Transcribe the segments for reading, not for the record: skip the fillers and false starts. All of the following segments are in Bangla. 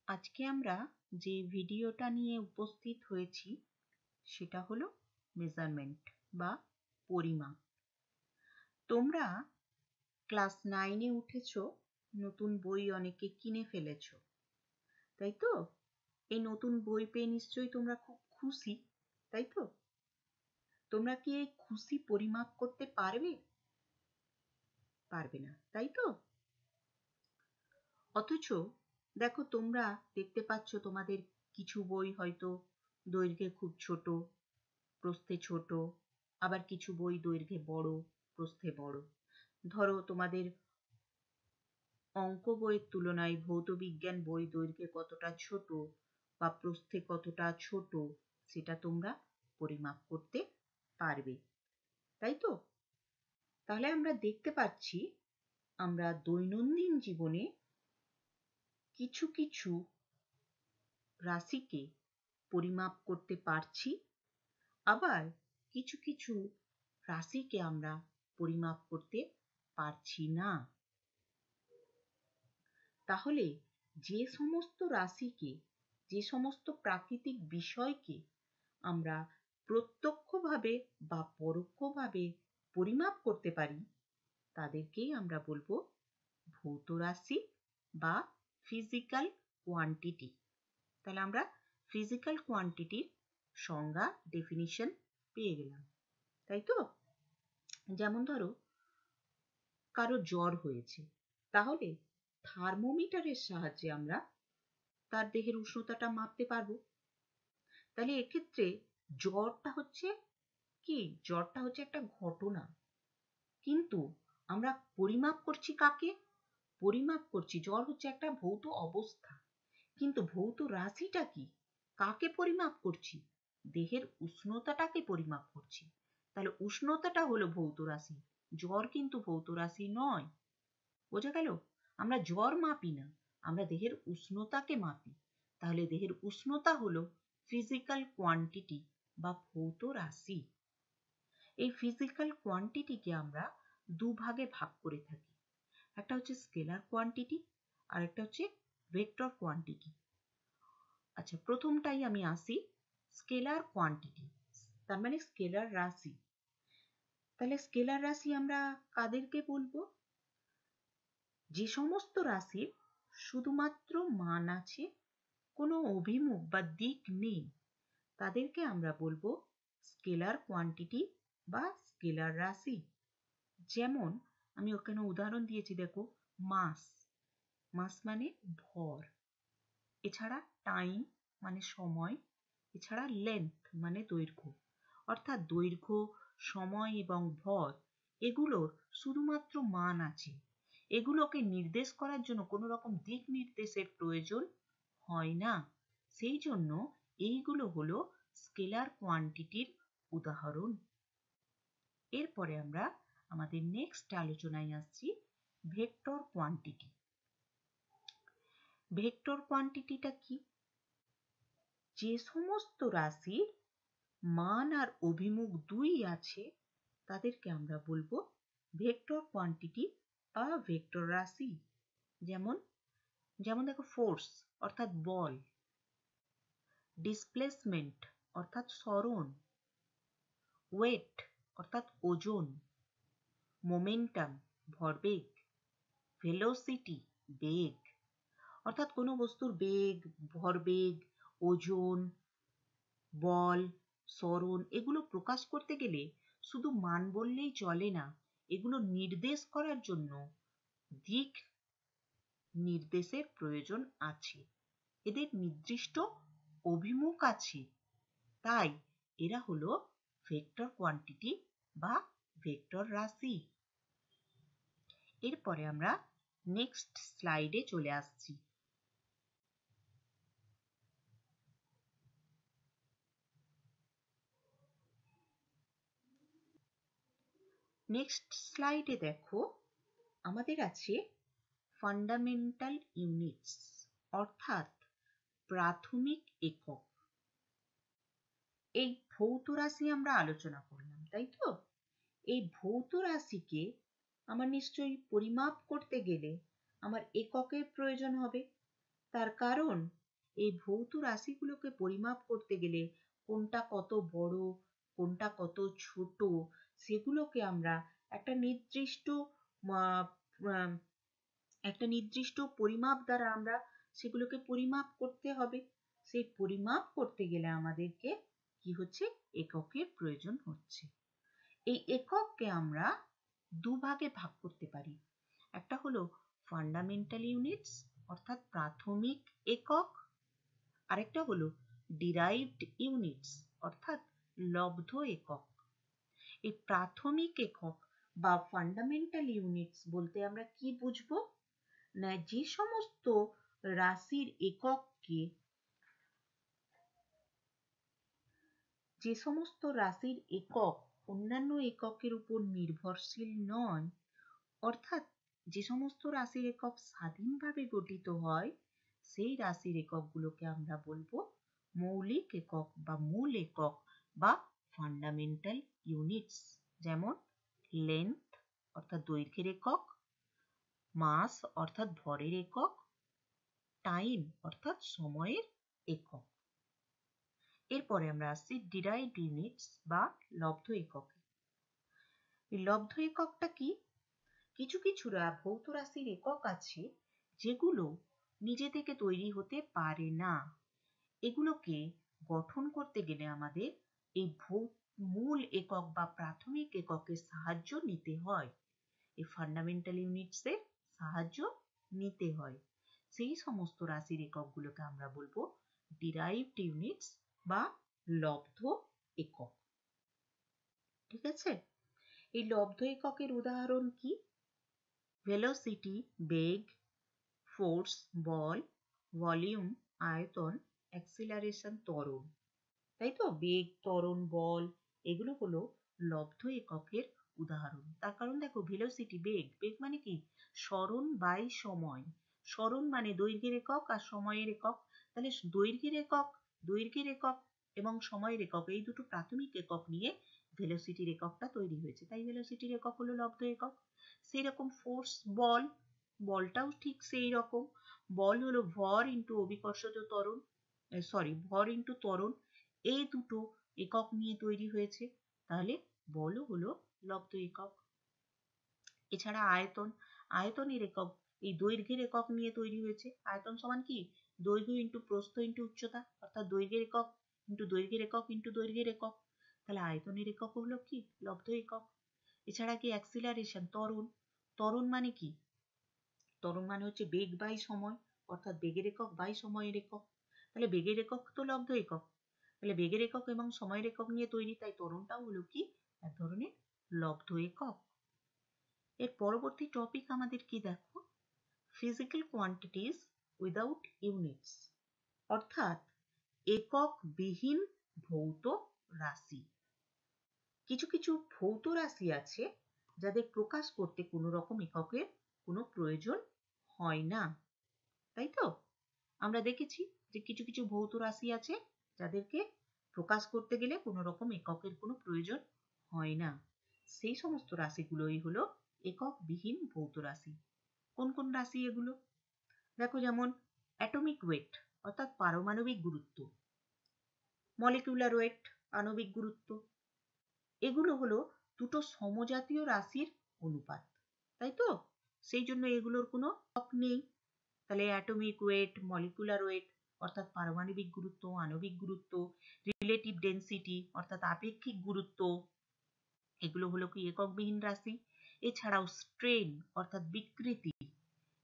আজকে আমরা যে ভিডিওটা নিয়ে উপস্থিত হয়েছি সেটা হলো মেজারমেন্ট বা পরিমাপ। তোমরা ক্লাস 9-এ উঠেছো, নতুন বই অনেকে কিনে ফেলেছো, তাই তো? এই নতুন বই পেয়ে নিশ্চয়ই তোমরা খুব খুশি, তাই তো? তোমরা কি এই খুশি পরিমাপ করতে পারবে? পারবে না, তাই তো? অথচ দেখো, তোমরা দেখতে পাচ্ছ তোমাদের কিছু বই হয়তো দৈর্ঘ্যে খুব ছোট, প্রস্থে ছোট, আবার কিছু বই দৈর্ঘ্যে বড়, প্রস্থে বড়। ধরো তোমাদের অঙ্ক বইয়ের তুলনায় ভৌতবিজ্ঞান বই দৈর্ঘ্যে কতটা ছোট বা প্রস্থে কতটা ছোট সেটা তোমরা পরিমাপ করতে পারবে, তাই তো? তাহলে আমরা দেখতে পাচ্ছি আমরা দৈনন্দিন জীবনে কিছু কিছু রাশিকে পরিমাপ করতে পারছি, আবার কিছু কিছু রাশিকে আমরা পরিমাপ করতে পারছি না। তাহলে যে সমস্ত রাশিকে, যে সমস্ত প্রাকৃতিক বিষয়কে আমরা প্রত্যক্ষভাবে বা পরোক্ষভাবে পরিমাপ করতে পারি তাদেরকেই আমরা বলবো ভৌত রাশি বা ফিজিক্যাল কোয়ান্টিটি। তাহলে আমরা ফিজিক্যাল কোয়ান্টিটির সংজ্ঞা, ডেফিনিশন পেয়ে গেলাম, তাই তো? যেমন ধরো কারো জ্বর হয়েছে, তাহলে থার্মোমিটারের সাহায্যে আমরা তার দেহের উষ্ণতাটা মাপতে পারবো। তাহলে এক্ষেত্রে জ্বরটা হচ্ছে কি? জ্বরটা হচ্ছে একটা ঘটনা, কিন্তু আমরা পরিমাপ করছি কাকে? পরিমাপ করছি, জ্বর হচ্ছে একটা ভৌত অবস্থা, কিন্তু ভৌত রাশিটা কি? কাকে পরিমাপ করছি? দেহের উষ্ণতাটাকে পরিমাপ করছি। তাহলে উষ্ণতাটা হলো ভৌত রাশি, জ্বর কিন্তু ভৌত রাশি নয়। বোঝা গেল? আমরা জ্বর মাপি না, আমরা দেহের উষ্ণতাকে মাপি। তাহলে দেহের উষ্ণতা হলো ফিজিক্যাল কোয়ান্টিটি বা ভৌত রাশি। এই ফিজিক্যাল কোয়ান্টিটিকে আমরা দুভাগে ভাগ করে থাকি। একটা হচ্ছে স্কেলার কোয়ান্টিটি আর একটা হচ্ছে ভেক্টর কোয়ান্টিটি। আচ্ছা, প্রথমটাই আমি আসি, স্কেলার কোয়ান্টিটি, তার মানে স্কেলার রাশি। তাহলে স্কেলার রাশি আমরা কাদেরকে বলবো? যে সমস্ত রাশির শুধুমাত্র মান আছে, কোনো অভিমুখ বা দিক নেই, তাদেরকে আমরা বলবো স্কেলার কোয়ান্টিটি বা স্কেলার রাশি। যেমন আমি ওখানে উদাহরণ দিয়েছি, দেখো, মাস, মাস মানে ভর, এছাড়া টাইম মানে সময়, এছাড়া লেন্থ মানে দৈর্ঘ্য। অর্থাৎ দৈর্ঘ্য, সময় এবং ভর এগুলোর শুধুমাত্র মান আছে, এগুলোকে নির্দেশ করার জন্য কোনো রকম দিক নির্দেশের প্রয়োজন হয় না। সেই জন্য এইগুলো হলো স্কেলার কোয়ান্টিটির উদাহরণ। এরপরে আমরা আমাদের নেক্সট আলোচনায় আসছি ভেক্টর কোয়ান্টিটি। ভেক্টর কোয়ান্টিটিটা কি? যে সমস্ত রাশির মান আর অভিমুখ দুই আছে তাদেরকে আমরা বলবো ভেক্টর কোয়ান্টিটি বা ভেক্টর রাশি। যেমন যেমন দেখো, ফোর্স অর্থাৎ বল, ডিসপ্লেসমেন্ট অর্থাৎ সরণ, ওয়েট অর্থাৎ ওজন, মোমেন্টাম ভরবেগ, ভেলোসিটি বেগ। অর্থাৎ কোনো বস্তুর বেগ, ভরবেগ, ওজন, বল, সরণ এগুলো প্রকাশ করতে গেলে শুধু মান বললেই চলে না, এগুলো নির্দেশ করার জন্য দিক নির্দেশের প্রয়োজন আছে, এদের নির্দিষ্ট অভিমুখ আছে, তাই এরা হলো ভেক্টর কোয়ান্টিটি বা ভেক্টর রাশি। এরপরে আমরা নেক্সট স্লাইডে চলে আসছি। নেক্সট স্লাইডে দেখো, আমাদের আছে ফান্ডামেন্টাল ইউনিটস অর্থাৎ প্রাথমিক একক। এই ভৌত রাশি আমরা আলোচনা করলাম, তাই তো? এই ভৌত রাশিকে আমার নিশ্চয়ই পরিমাপ করতে গেলে আমার এককের প্রয়োজন হবে, তার কারণ এই ভৌত রাশিগুলোকে পরিমাপ করতে গেলে কোনটা কত বড় কোনটা কত ছোট সেগুলোকে আমরা একটা নির্দিষ্ট একটা নির্দিষ্ট পরিমাপ দ্বারা আমরা সেগুলোকে পরিমাপ করতে হবে। সেই পরিমাপ করতে গেলে আমাদেরকে কি হচ্ছে, এককের প্রয়োজন হচ্ছে। এই একককে আমরা দুভাগে ভাগ করতে পারি। একটা হলো ফান্ডামেন্টাল ইউনিটস অর্থাৎ প্রাথমিক একক, আরেকটা হলো ডিরাইভড ইউনিটস অর্থাৎ লব্ধ একক। এই প্রাথমিক একক বা ফান্ডামেন্টাল ইউনিটস বলতে আমরা কি বুঝবো না, যে সমস্ত রাশির একককে যে সমস্ত রাশির একক অন্যান্য এককের উপর নির্ভরশীল নয়, অর্থাৎ যে সমস্ত রাশির একক স্বাধীনভাবে গঠিত হয়, সেই রাশির এককগুলোকে আমরা বলবো মৌলিক একক বা মূল একক বা ফান্ডামেন্টাল ইউনিটস। যেমন লেন্থ অর্থাৎ দৈর্ঘ্যের একক, মাস অর্থাৎ ভরের একক, টাইম অর্থাৎ সময়ের একক। এরপরে আমরা আসছি ডিরাইভড ইউনিটস বা লব্ধ একক। এই লব্ধ এককটা কি? কিছু কিছু ভৌত রাশির একক আছে যেগুলো নিজে থেকে তৈরি হতে পারে না। এগুলোকে গঠন করতে গেলে আমাদের এই মূল একক বা প্রাথমিক এককের সাহায্য নিতে হয়, এই ফান্ডামেন্টাল ইউনিটসের সাহায্য নিতে হয়। সেই সমস্ত রাশির এককগুলোকে আমরা বলবো ডিরাইভড ইউনিটস বা লব্ধ একক। ঠিক আছে, এই লব্ধ এককের উদাহরণ কি? ভেলোসিটি বেগ, ফোর্স বল, ভলিউম আয়তন, অ্যাক্সিলারেশন ত্বরণ। তাই তো, বেগ ত্বরণ বল এগুলো হলো লব্ধ এককের উদাহরণ। তার কারণ দেখো, ভেলোসিটি বেগ, বেগ মানে কি? সরণ বাই সময়। সরণ মানে দৈর্ঘ্যের একক আর সময়ের একক। তাহলে দৈর্ঘ্যের একক এবং সময়ের একক এই দুটো প্রাথমিক একক নিয়ে ভেলোসিটির এককটা তৈরি হয়েছে, তাই ভেলোসিটির একক হলো লব্ধ একক। সেই রকম ফোর্স বল, বলটাও ঠিক সেই রকম। বল হলো ভর ইন্টু অভিকর্ষজ ত্বরণ, ভর ইন্টু ত্বরণ, এই দুটো একক নিয়ে তৈরি হয়েছে, তাহলে বলও হলো লব্ধ একক। এছাড়া আয়তন, আয়তনের একক এই দৈর্ঘ্যের একক নিয়ে তৈরি হয়েছে। আয়তন সমান কি? দৈর্ঘ্য ইন্টু প্রস্থ ইন্টু উচ্চতা, অর্থাৎ দৈর্ঘ্যের একক ইন্টু দৈর্ঘ্যের একক ইন্টু দৈর্ঘ্যের একক। তাহলে আয়তনের একক হলো কি? লব্ধ একক। এছাড়া কি অ্যাক্সিলারেশন, ত্বরণ, ত্বরণ মানে কি? ত্বরণ মানে হচ্ছে বেগ বাই সময়, অর্থাৎ বেগের একক বাই সময়ের একক। তাহলে বেগের একক তো লব্ধ একক, তাহলে বেগের একক এবং সময়ের একক নিয়ে তৈরি, তাই ত্বরণটাও হলো কি? এক ধরনের লব্ধ একক। এর পরবর্তী টপিক আমাদের কি দেখো, ফিজিক্যাল কোয়ান্টিটিস উইদাউট ইউনিটস, অর্থাৎ একক বিহীন ভৌত রাশি। কিছু কিছু ভৌত রাশি আছে যাদের প্রকাশ করতে কোনো রকম এককের কোনো প্রয়োজন হয় না, তাই তো? আমরা দেখেছি যে কিছু কিছু ভৌত রাশি আছে যাদেরকে প্রকাশ করতে গেলে কোনো রকম এককের কোনো প্রয়োজন হয় না। সেই সমস্ত রাশিগুলোই হলো এককবিহীন ভৌত রাশি। কোন কোন রাশি এগুলো? দেখো, যেমন অ্যাটমিক ওয়েট অর্থাৎ পারমাণবিক গুরুত্ব, মলিকিউলার ওয়েট আণবিক গুরুত্ব, এগুলো হলো দুটো সমজাতীয় রাশির অনুপাত, তাই তো? সেই জন্য এগুলোর কোনো একক নেই। তাহলে অ্যাটমিক ওয়েট, মলিকুলার ওয়েট অর্থাৎ পারমাণবিক গুরুত্ব, আণবিক গুরুত্ব, রিলেটিভ ডেন্সিটি অর্থাৎ আপেক্ষিক গুরুত্ব, এগুলো হলো কি এককবিহীন রাশি। এছাড়াও স্ট্রেন অর্থাৎ বিকৃতি,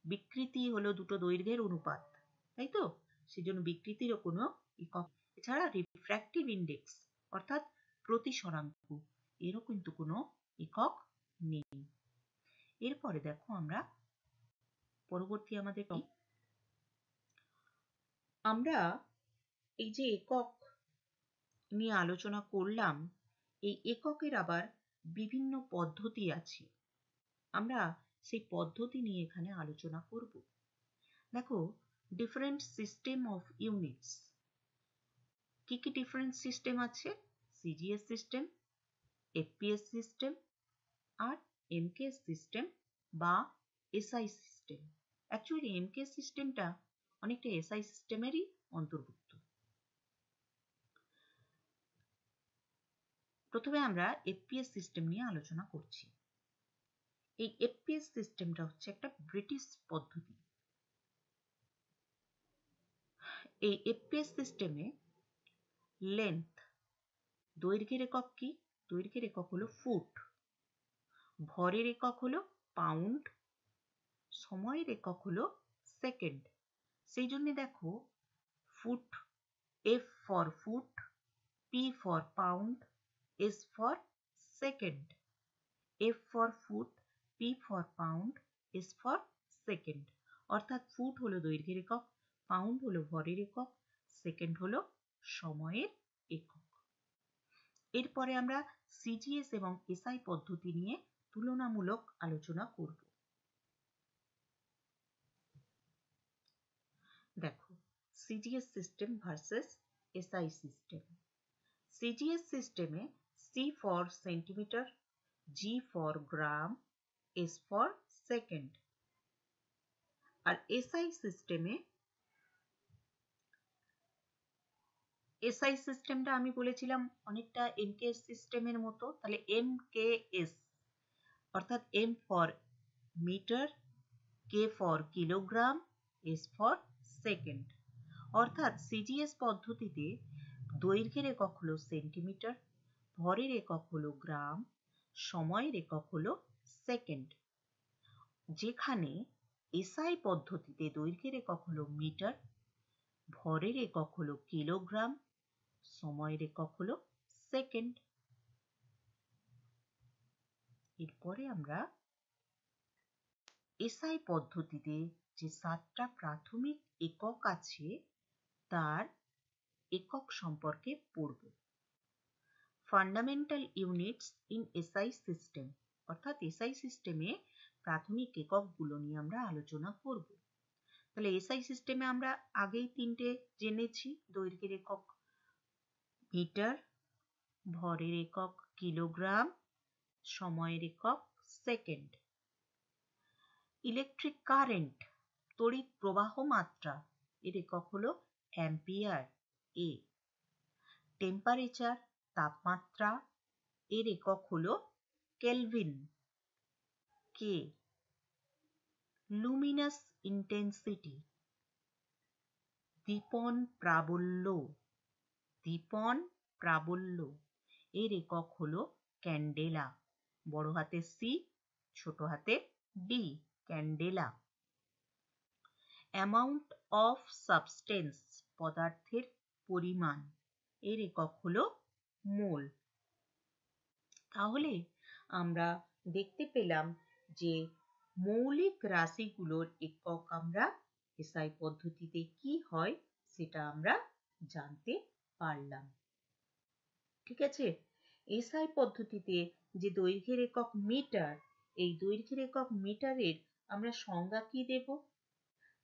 বিকৃতি হলো দুটো দৈর্ঘ্যের অনুপাত, তাই তো? সেজন্য বিকৃতিরও কোনো একক। এছাড়া রিফ্র্যাক্টিভ ইন্ডেক্স অর্থাৎ প্রতিসরাঙ্ক, এরও কিন্তু কোনো একক নেই। এরপরে দেখো আমরা পরবর্তী আমাদের আমরা এই যে একক নিয়ে আলোচনা করলাম, এই এককের আবার বিভিন্ন পদ্ধতি আছে, আমরা সেই পদ্ধতি নিয়ে এখানে আলোচনা করব। দেখো, ডিফারেন্ট সিস্টেম অফ ইউনিটস। কি কি ডিফারেন্ট সিস্টেম আছে? সিজিএস সিস্টেম, এফপিএস সিস্টেম আর এমকেএস সিস্টেম বা এসআই সিস্টেম। অ্যাকচুয়ালি এমকেএস সিস্টেমটা অনেকটা এসআই সিস্টেমেরই অন্তর্ভুক্ত। প্রথমে আমরা এফপিএস সিস্টেম নিয়ে আলোচনা করছি। এই এফপিএস সিস্টেমটা হচ্ছে একটা ব্রিটিশ পদ্ধতি। এই এফপিএস সিস্টেমে লেন্থ, দৈর্ঘ্যের একক কি? দৈর্ঘ্যের একক হলো ফুট, ভরের একক হলো পাউন্ড, সময়ের একক হলো সেকেন্ড। সেই জন্য দেখো foot, F for foot, P for pound, S for second. F for foot, P for pound, S for second. অর্থাৎ ফুট হলো দৈর্ঘ্যের একক, পাউন্ড হলো ভরের একক, সেকেন্ড হলো সময়ের একক। এরপরে আমরা সিজিএস এবং এসআই পদ্ধতি নিয়ে তুলনামূলক আলোচনা করব। দেখো CGS system versus SI system. CGS সিস্টেমে C for centimetre, G for gram, S for second. আর এসআই সিস্টেমটা আমি বলেছিলাম অনেকটা এমকেএস সিস্টেমের মতো। তাহলে এমকেএস অর্থাৎ M for metre, K for kilogram, S for second. অর্থাৎ সিজিএস পদ্ধতিতে দৈর্ঘ্যের একক হলো সেন্টিমিটার, ভরের একক হলো গ্রাম, সময়ের একক হলো সেকেন্ড। যেখানে এসআই পদ্ধতিতে দৈর্ঘ্যের একক হলো মিটার, ভরের একক হলো কিলোগ্রাম, সময়ের একক হলো সেকেন্ড। এরপরে আমরা এসআই পদ্ধতিতে যে 7টা প্রাথমিক একক আছে তার একক সম্পর্কে পড়ব। Fundamental units in SI system, অর্থাৎ এসআই সিস্টেমে প্রাথমিক এককগুলো নিয়ে আমরা আলোচনা করব। তাহলে এসআই সিস্টেমে আমরা আগেই 3টে জেনেছি। দৈর্ঘ্যের একক মিটার, ভরের একক কিলোগ্রাম, সময়ের একক সেকেন্ড। ইলেকট্রিক কারেন্ট, তড়িৎ প্রবাহ মাত্রা, এর একক হলো অ্যাম্পিয়ার এ। টেম্পারেচার, তাপমাত্রা, এর একক হলো কেলভিন কে। লুমিনাস ইন্টেন্সিটি, দীপন প্রাবল্য, এর একক হলো ক্যান্ডেলা, বড় হাতের সি ছোট হাতের D, candela. Amount of substance, পদার্থের পরিমাণ, এর একক হলো মোল। তাহলে আমরা দেখতে পেলাম যে মৌলিক রাশিগুলোর একক আমরা এসআই পদ্ধতিতে কি হয় সেটা আমরা জানতে পারলাম। ঠিক আছে, এসআই পদ্ধতিতে যে দৈর্ঘ্যের একক মিটার, এই দৈর্ঘ্যের একক মিটারের আমরা সংজ্ঞা কি দেব?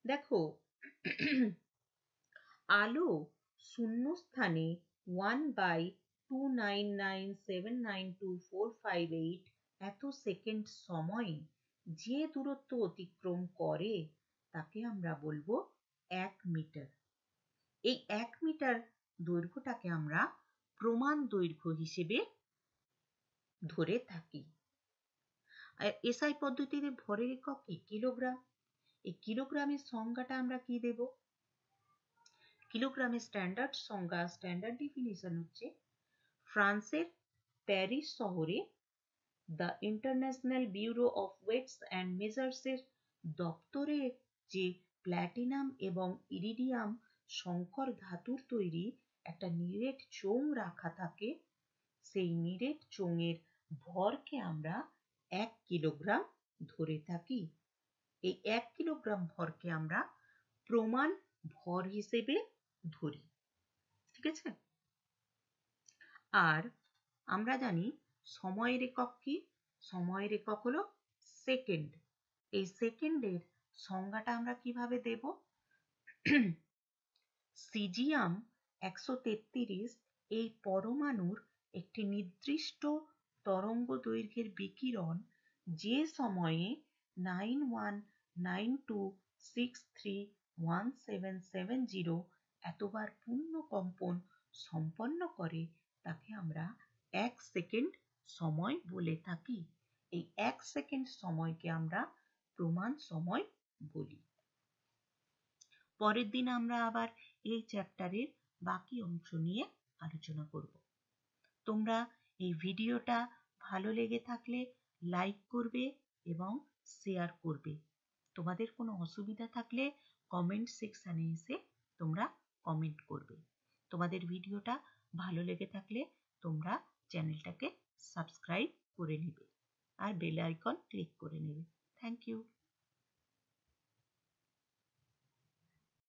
দেখো আলো শূন্যস্থানে 1/299792458 এত সেকেন্ড সময়ে যে দূরত্ব অতিক্রম করে তাকে আমরা বলবো 1 মিটার। এই 1 মিটার দৈর্ঘ্যটাকে আমরা প্রমাণ দৈর্ঘ্য হিসেবে ধরে থাকি। এসআই পদ্ধতিতে ভরের একক কি? কিলোগ্রাম। এই কিলোগ্রামের সংজ্ঞাটা আমরা কি দেব? কিলোগ্রামের স্ট্যান্ডার্ড সংজ্ঞা, স্ট্যান্ডার্ড ডেফিনিশন হচ্ছে ফ্রান্সের প্যারিস শহরে the International Bureau of Weights and মেজার্সের দপ্তরে যে প্ল্যাটিনাম এবং ইরিডিয়াম সংকর ধাতুর তৈরি একটা নিরেট চোঙ রাখা থাকে, সেই নিরেট চোঙের ভরকে আমরা 1 কিলোগ্রাম ধরে থাকি। এই 1 কিলোগ্রাম ভরকে আমরা প্রমাণ ভর হিসেবে ধরি। ঠিক আছে, আর আমরা জানি সময়ের একক কি? সময়ের একক হলো সেকেন্ড। এই সেকেন্ডের সংজ্ঞাটা আমরা কিভাবে দেব? সিজিয়াম 133 এই পরমাণুর একটি নির্দিষ্ট তরঙ্গ দৈর্ঘ্যের বিকিরণ যে সময়ে 919263 1770 এতবার পূর্ণ কম্পন সম্পন্ন করে তাকে আমরা 1 সেকেন্ড সময় বলে থাকি। এই 1 সেকেন্ড সময়কে আমরা প্রমাণ সময় বলি। পরের দিন আমরা আবার এই চ্যাপ্টারের বাকি অংশ নিয়ে আলোচনা করব। তোমরা এই ভিডিওটা ভালো লেগে থাকলে লাইক করবে এবং শেয়ার করবে। তোমাদের কোনো অসুবিধা থাকলে কমেন্ট সেকশনে এসে তোমরা কমেন্ট করবে। তোমাদের ভিডিওটা ভালো লেগে থাকলে তোমরা চ্যানেলটাকে সাবস্ক্রাইব করে নেবে আর বেল আইকন ক্লিক করে নেবে। Thank you.